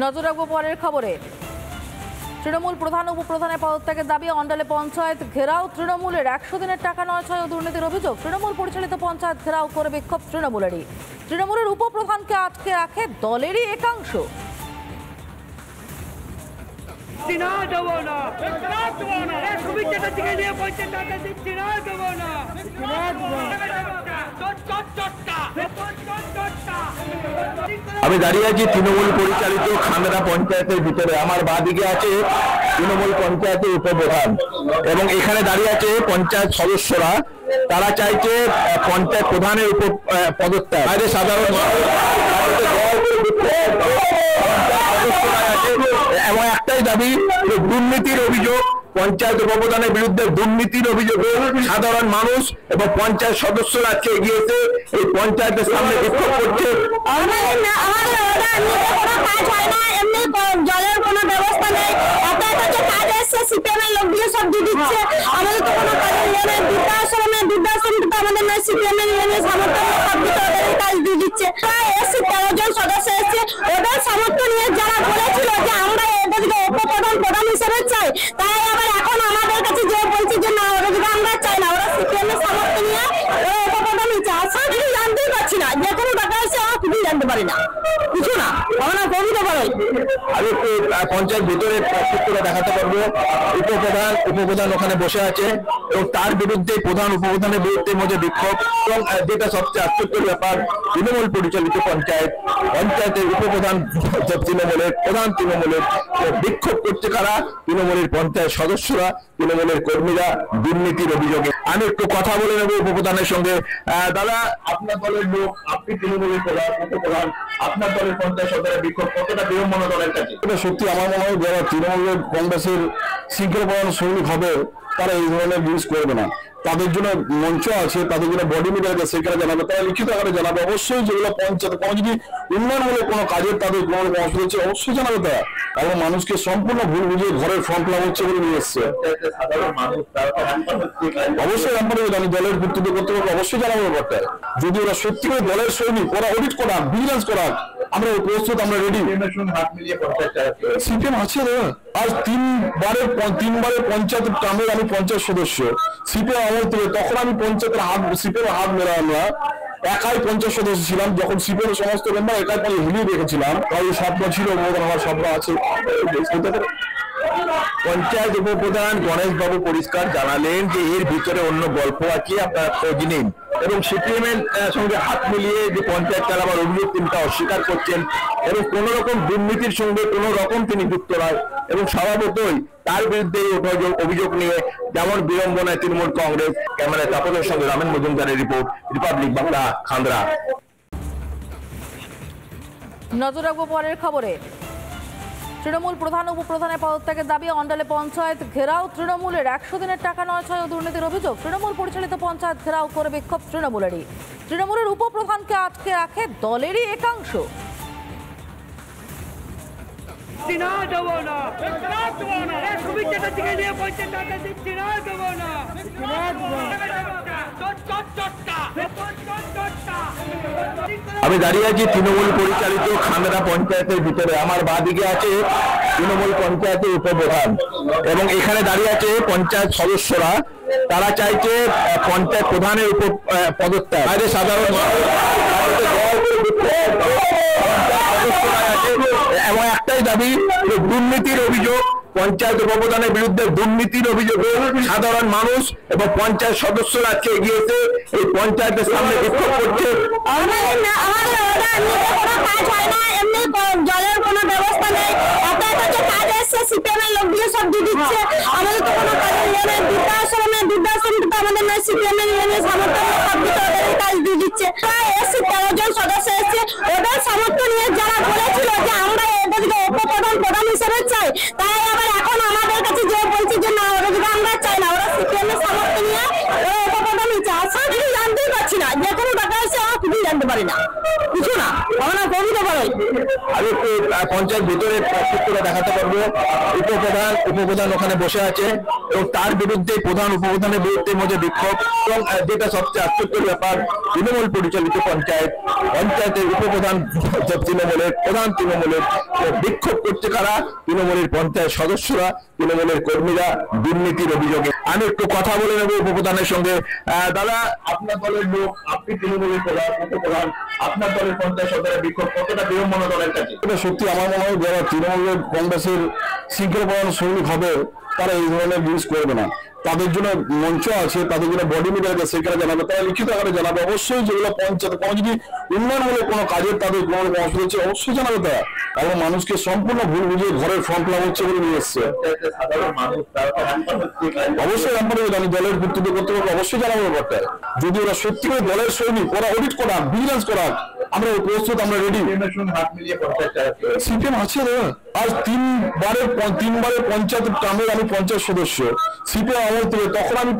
নজর রাখবো পরের খবরে। তৃণমূল প্রধান উপপ্রধানের পদত্যাগের দাবি, অন্ডালে পঞ্চায়েত ঘেরাও তৃণমূলের। 100 দিনের টাকা নয় ছয় ও দুর্নীতির অভিযোগ। তৃণমূল পরিচালিত পঞ্চায়েত ঘেরাও করে বিক্ষোভ তৃণমূলেরই। তৃণমূলের উপপ্রধানকে আটকে রাখে দলেরই একাংশ। আমি দাঁড়িয়ে আছি তৃণমূল পরিচালিত খান্ডারা পঞ্চায়েতের ভিতরে। আমার বাঁদিকে আছে তৃণমূল পঞ্চায়েতের উপপ্রধান এবং এখানে দাঁড়িয়ে আছে পঞ্চায়েত সদস্যরা। তারা চাইছে পঞ্চায়েত প্রধানের পদত্যাগ। বাইরে সাধারণ এবং একটাই দাবি, দুর্নীতির অভিযোগ, পঞ্চায়েত উপপ্রধানের বিরুদ্ধে দুর্নীতির অভিযোগে সাধারণ মানুষ এবং পঞ্চায়েত সদস্যরা আজকে এগিয়েছে এই পঞ্চায়েতের সামনে বিক্ষোভ করছে। জলের কোনো ব্যবস্থা নেই, কাজ এসছে সিপিএমের লোক দিয়ে সব দিয়ে দিচ্ছে। আমাদের তো কোনো কাজের ইয়ে নেই, বৃদ্ধাশ্রম তো আমাদের নয়, সিপিএমের ইয়ে নেই, সামর্থ্য সব দিতে ওদের কাজ দিয়ে দিচ্ছে। প্রায় এসছে 13 জন সদস্য এসছে, ওদের সামর্থ্য নিয়ে যারা বলেছিল যে আমরা এদেরকে প্রধান হিসেবে চাই, তাই আবার এখন আমাদের কাছে যে বলছে যে না, ওদেরকে আমরা চাই না, ওরা সিপিএমের সামর্থ্য নিয়ে উপপ্রধানই চাই। আসলে কিছু জানতেই পারছি না, যে কোনো ব্যাপার আছে আমরা কিছুই জানতে পারি না, কিছু না, আমরা কমিতে পারি। আমি একটু পঞ্চায়েত ভিতরে চিত্রটা দেখাতে পারবো। উপপ্রধান ওখানে বসে আছে এবং তার বিরুদ্ধে উপপ্রধানের বিরুদ্ধে মধ্যে বিক্ষোভ। এবং যেটা সবচেয়ে আশ্চর্যের ব্যাপার, তৃণমূল পরিচালিত পঞ্চায়েতের উপপ্রধান তৃণমূলের বিক্ষোভ করছে কারা? তৃণমূলের পঞ্চায়েত সদস্যরা, তৃণমূলের কর্মীরা দুর্নীতির অভিযোগে। আমি একটু কথা বলে নেবো উপপ্রধানের সঙ্গে। দাদা, আপনার দলের লোক, আপনি তৃণমূলের উপপ্রধান, আপনার দলের পঞ্চায়েত সদস্যরা বিক্ষোভ কতটা বিড়ম্বনা দলের কাছে? এটা সত্যি আমার মনে হয় যারা তৃণমূলের কংগ্রেসের শৃঙ্খলাপরায়ণ সৈনিক হবে তারা এই ধরনের জিনিস করবে না। তাদের জন্য মঞ্চ আছে, তাদের জন্য বডি মিডিয়া আছে, সেখানে জানাবে, তারা লিখিত আকারে জানাবে। অবশ্যই যেগুলো পঞ্চায়েত কোনো যদি উন্নয়নমূলক কোনো কাজের তাদের কোনো অংশ হচ্ছে অবশ্যই জানাবে তারা। এবং মানুষকে সম্পূর্ণ ভুল বুঝিয়ে ঘরের ফর্ম ফিল আপ হচ্ছে বলে নিয়ে এসছে। অবশ্যই আমি দলের কর্তৃত্ব কর্তৃপক্ষ অবশ্যই জানাবো ব্যাপারটা। যদি ওরা সত্যি করে দলের সৈনিক, ওরা অডিট করাক, ভিজিলেন্স করাক, আমরা প্রস্তুত, আমরা রেডি। সিপিএম আছে দাদা, আজ তিনবারের পঞ্চায়েতের টার্মের আমি পঞ্চায়েত সদস্য। সিপিএম আমল থেকে তখন আমি সিপিএম হাত মেরা, আমরা একাই পঞ্চায়েত সদস্য ছিলাম। যখন সিপিএম সমস্ত মেম্বার একাই হিলিয়ে রেখেছিলাম, তাই স্বপ্ন ছিল, আমার স্বপ্ন আছে। পঞ্চায়েত উপপ্রধান গণেশ বাবু পরিষ্কার জানালেন যে এর ভিতরে অন্য গল্প আছে, আপনারা খোঁজ নিন। এবং সিপিএম এর সঙ্গে হাত মিলিয়ে যে পঞ্চায়েত চালাবার অভিযোগ তিনি তা অস্বীকার করছেন এবং কোন রকম দুর্নীতির সঙ্গে কোন রকম তিনি যুক্ত নয়। এবং স্বভাবতই তার বিরুদ্ধে অভিযোগ নিয়ে যেমন বিড়ম্বনায় তৃণমূল কংগ্রেস। ক্যামেরায় তাপসের সঙ্গে রামেন মজুমদারের রিপোর্ট, রিপাবলিক বাংলা, খান্ডরা। নজর রাখবো পরের খবরে। তৃণমূল প্রধান উপপ্রধানের পদত্যাগের দাবি, অন্ডালে পঞ্চায়েত ঘেরাও তৃণমূলের। 100 দিনের টাকা নয় ছয় ও দুর্নীতির অভিযোগ। তৃণমূল পরিচালিত পঞ্চায়েত ঘেরাও করে বিক্ষোভ তৃণমূলেরই। তৃণমূলের উপপ্রধানকে আটকে রাখে দলেরই একাংশ। আমি দাঁড়িয়ে আছি তৃণমূল পরিচালিত খান্ডারা পঞ্চায়েতের ভিতরে। আমার বাঁদিকে আছে তৃণমূল পঞ্চায়েতের উপপ্রধান এবং এখানে দাঁড়িয়ে আছে পঞ্চায়েত সদস্যরা। তারা চাইছে পঞ্চায়েত প্রধানের পদত্যাগ। বাইরে সাধারণ এবং একটাই দাবি, দুর্নীতির অভিযোগ, পঞ্চায়েত উপপ্রধানের বিরুদ্ধে দুর্নীতির অভিযোগে সাধারণ মানুষ এবং পঞ্চায়েত সদস্যরা আজকে এগিয়েছে এই পঞ্চায়েতের সামনে বিক্ষোভ করছে। জলের কোনো ব্যবস্থা নেই, কাজ এসছে সিপিএমের লোক দিয়ে সব দিয়ে দিচ্ছে। আমাদের তো কোনো কাজের ইয়ে নেই, বৃদ্ধাশ্রম তো আমাদের নয়, সিপিএমের ইয়ে নেই, সামর্থ্য সব দিতে ওদের কাজ দিয়ে দিচ্ছে। প্রায় এসছে 13 জন সদস্য এসছে, ওদের সামর্থ্য নিয়ে যারা বলেছিল যে আমরা এদেরকে প্রধান হিসেবে চাই, তাই আবার এখন আমাদের কাছে যে বলছে যে না, ওদেরকে আমরা চাই না, ওরা সিপিএমের সামর্থ্য নিয়ে উপপ্রধানই চাই। আসলে কিছু জানতেই পারছি না, যে কোনো ব্যাপার আছে আমরা কিছুই জানতে পারি না। পারি না, কিছু না, আমরা কবিতা পারি। আমি একটু পঞ্চায়েত ভিতরে চিত্রটা দেখাতে পারবো। উপপ্রধান ওখানে বসে আছে এবং তার বিরুদ্ধে উপপ্রধানের বিরুদ্ধে মধ্যে বিক্ষোভ। এবং যেটা সবচেয়ে আশ্চর্যের ব্যাপার, তৃণমূল পরিচালিত পঞ্চায়েতের উপপ্রধান তৃণমূলের বিক্ষোভ করছে কারা? তৃণমূলের পঞ্চায়েত সদস্যরা, তৃণমূলের কর্মীরা দুর্নীতির অভিযোগে। আমি একটু কথা বলে নেবো উপপ্রধানের সঙ্গে। দাদা, আপনার দলের লোক, আপনি তৃণমূলের উপপ্রধান, আপনার দলের পঞ্চায়েত সদস্যরা বিক্ষোভ কতটা বিড়ম্বনা দলের কাছে? এটা সত্যি আমার মনে হয় যারা তৃণমূলের কংগ্রেসের শৃঙ্খলা সৈনিক হবে তারা এই ধরনের জিনিস করবে না। তাদের জন্য মঞ্চ আছে, তাদের জন্য বডি মিডিয়াকে সেখানে জানাবে, তারা লিখিত আকারে জানাবে। অবশ্যই যেগুলো পঞ্চায়েত কোনো যদি উন্নয়নমূলক কোনো কাজের তাদের কোনো অসুবিধা হচ্ছে অবশ্যই জানাবে তারা। এবং মানুষকে সম্পূর্ণ ভুল বুঝিয়ে ঘরের ফর্ম ফিল আপ হচ্ছে বলে নিয়ে এসছে। অবশ্যই আমি দলের ভিত্তিতে কর্তৃপক্ষ অবশ্যই জানাবো ব্যাপারটা। যদি ওরা সত্যি করে দলের সৈনিক, ওরা অডিট করাক, ভিজিলেন্স করাক, আমরা প্রস্তুত, আমরা রেডি। সিপিএম আছে দাদা, আজ তিনবারের পঞ্চায়েতের টার্মের আমি পঞ্চায়েত সদস্য। সিপিএম আমল থেকে তখন আমি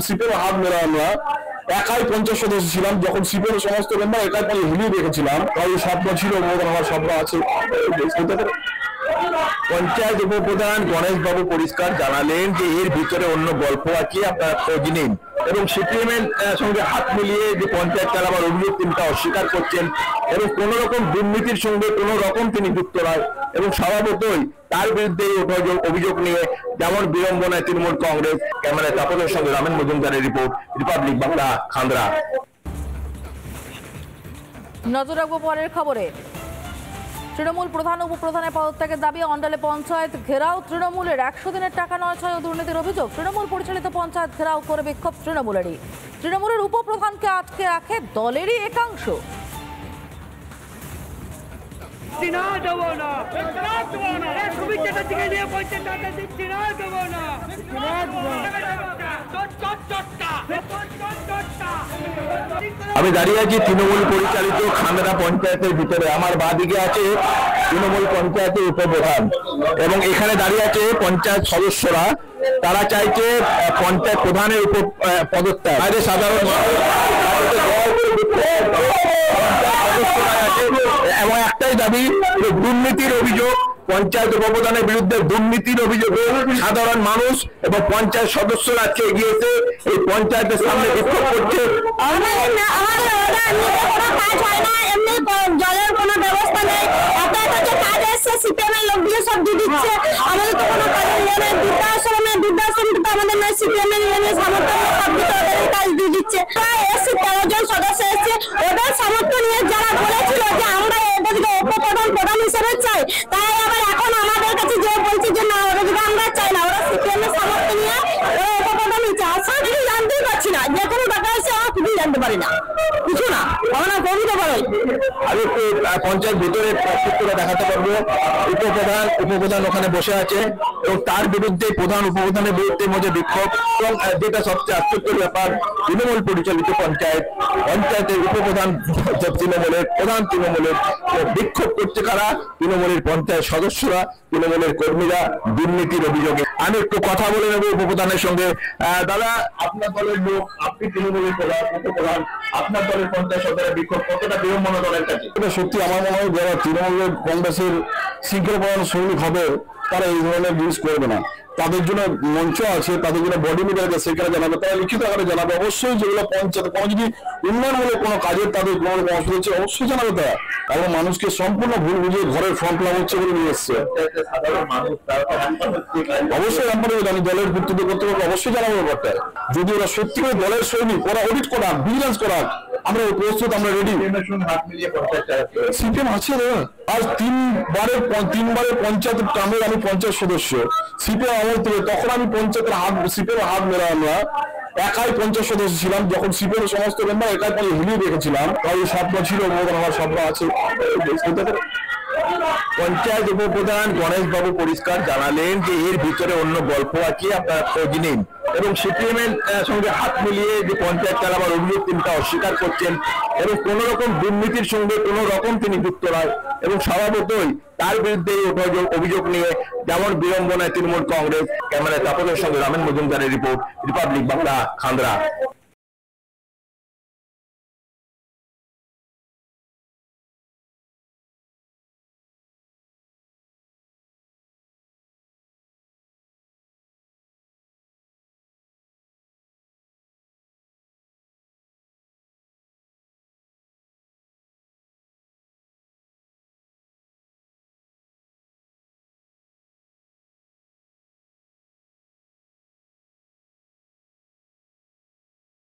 সিপিএম হাত মেরা, আমরা একাই পঞ্চায়েত সদস্য ছিলাম। যখন সিপিএম সমস্ত মেম্বার একাই হিলিয়ে রেখেছিলাম, তাই স্বপ্ন ছিল, আমার স্বপ্ন আছে। পঞ্চায়েত উপপ্রধান গণেশ বাবু পরিষ্কার জানালেন যে এর ভিতরে অন্য গল্প আছে, আপনারা খোঁজ নিন। এবং সিপিএম এর সঙ্গে হাত মিলিয়ে যে পঞ্চায়েত চালাবার অভিযোগ তিনি তা অস্বীকার করছেন এবং কোন রকম দুর্নীতির সঙ্গে কোন রকম তিনি যুক্ত নয়। এবং স্বভাবতই তার বিরুদ্ধে অভিযোগ নিয়ে যেমন বিড়ম্বনায় তৃণমূল কংগ্রেস। ক্যামেরায় তাপসের সঙ্গে রামেন মজুমদারের রিপোর্ট, রিপাবলিক বাংলা, খান্দ্রা। নজর রাখবো পরের খবরে। তৃণমূল প্রধান উপপ্রধানের পদত্যাগের দাবি, অন্ডালে পঞ্চায়েত ঘেরাও তৃণমূলের। 100 দিনের টাকা নয় ছয় ও দুর্নীতির অভিযোগ। তৃণমূল পরিচালিত পঞ্চায়েত ঘেরাও করে বিক্ষোভ তৃণমূলের উপপ্রধানকে আটকে রাখে দলেরই একাংশ। আমি দাঁড়িয়ে আছি তৃণমূল পরিচালিত খান্দ্রা পঞ্চায়েতের ভিতরে। আমার বাঁদিকে আছে তৃণমূল পঞ্চায়েতের উপপ্রধান এবং এখানে দাঁড়িয়ে আছে পঞ্চায়েত সদস্যরা। তারা চাইছে পঞ্চায়েত প্রধানের উপর পদত্যাগ। সাধারণ এবং একটাই দাবি, দুর্নীতির অভিযোগ, পঞ্চায়েত উপপ্রধানের বিরুদ্ধে দুর্নীতির অভিযোগে সাধারণ মানুষ এবং পঞ্চায়েত সদস্যরা আজকে এগিয়েছে এই পঞ্চায়েতের সামনে বিক্ষোভ করছে। জলের কোনো ব্যবস্থা নেই, কাজ এসছে সিপিএম এর লোকগুলো সব দিয়ে দিচ্ছে, আমাদের তো কোনো কাজের ইয়ে নেই। বৃদ্ধাশ্রম তো আমাদের নয়, সিপিএম এর ইয়ে সামর্থ্য সব দিতে ওদের কাজ দিয়ে দিচ্ছে। প্রায় এসছে 13 জন সদস্য এসছে, ওদের সামর্থ্য নিয়ে যারা বলেছিল যে আমরা এদেরকে প্রধান হিসেবে চাই, তাই আবার এখন আমাদের কাছে যে বলছে যে না, ওদেরকে আমরা চাই না, ওরা সিপিএম এর সামর্থ্য নিয়ে ওরা উপপ্রধান হচ্ছে। আসলে কিছু জানতেই পারছি না, যে কোনো ব্যাপার এসে আমরা কিছুই জানতে পারি না, কিছু না, আমরা কবিতা পারি। আমি একটু পঞ্চায়েত ভিতরে চিত্রটা দেখাতে পারবো। উপপ্রধান ওখানে বসে আছে এবং তার বিরুদ্ধে উপপ্রধানের বিরুদ্ধে মধ্যে বিক্ষোভ। এবং যেটা সবচেয়ে আশ্চর্যের ব্যাপার, তৃণমূল পরিচালিত পঞ্চায়েতের উপপ্রধান তৃণমূলের বিক্ষোভ করছে কারা? তৃণমূলের পঞ্চায়েত সদস্যরা, তৃণমূলের কর্মীরা দুর্নীতির অভিযোগে। আমি একটু কথা বলে নেবো উপপ্রধানের সঙ্গে। দাদা, আপনার দলের লোক, আপনি তৃণমূলের উপপ্রধান, আপনার দলের পঞ্চায়েত সদস্যরা বিক্ষোভ কতটা বিড়ম্বনা দলের কাছে? এটা সত্যি আমার মনে হয় যারা তৃণমূলের কংগ্রেসের শৃঙ্খলা সৈনিক হবে তারা এই ধরনের জিনিস করবে না। তাদের জন্য মঞ্চ আছে, তাদের জন্য বডি মিডিয়াকে সেখানে জানাবে, তারা লিখিত আকারে জানাবে। অবশ্যই যেগুলো পঞ্চায়েত কোনো যদি উন্নয়নমূলক কোনো কাজের তাদের কোনো অসুবিধা হচ্ছে অবশ্যই জানাবে তারা। এবং মানুষকে সম্পূর্ণ ভুল বুঝিয়ে ঘরের ফর্ম ফিল আপ হচ্ছে বলে নিয়ে এসছে। অবশ্যই আমি দলের ভিত্তিতে কর্তৃপক্ষ অবশ্যই জানাবো ব্যাপারটা। যদি ওরা সত্যি করে দলের সৈনিক, ওরা অডিট করাক, ভিজিলেন্স করাক, আমরা প্রস্তুত, আমরা রেডি। সিপিএম আছে দাদা, আজ তিনবারের পঞ্চায়েতের টার্মের আমি পঞ্চায়েত সদস্য। সিপিএম আমল থেকে তখন আমি সিপিএম হাত মেরা, আমরা একাই পঞ্চায়েত সদস্য ছিলাম। যখন সিপিএম সমস্ত মেম্বার একাই হিলিয়ে রেখেছিলাম, তাই স্বপ্ন ছিল, আমার স্বপ্ন আছে। পঞ্চায়েত উপপ্রধান গণেশ বাবু পরিষ্কার জানালেন যে এর ভিতরে অন্য গল্প আছে, আপনারা খোঁজ নিন। এবং সিপিএম এর সঙ্গে হাত মিলিয়ে যে পঞ্চায়েত চালাবার অভিযোগ তিনি তা অস্বীকার করছেন এবং কোন রকম দুর্নীতির সঙ্গে কোন রকম তিনি যুক্ত নয়। এবং স্বভাবতই তার বিরুদ্ধে অভিযোগ নিয়ে যেমন বিড়ম্বনায় তৃণমূল কংগ্রেস। ক্যামেরায় তাপসের সঙ্গে রামেন মজুমদারের রিপোর্ট, রিপাবলিক বাংলা, খান্দ্রা।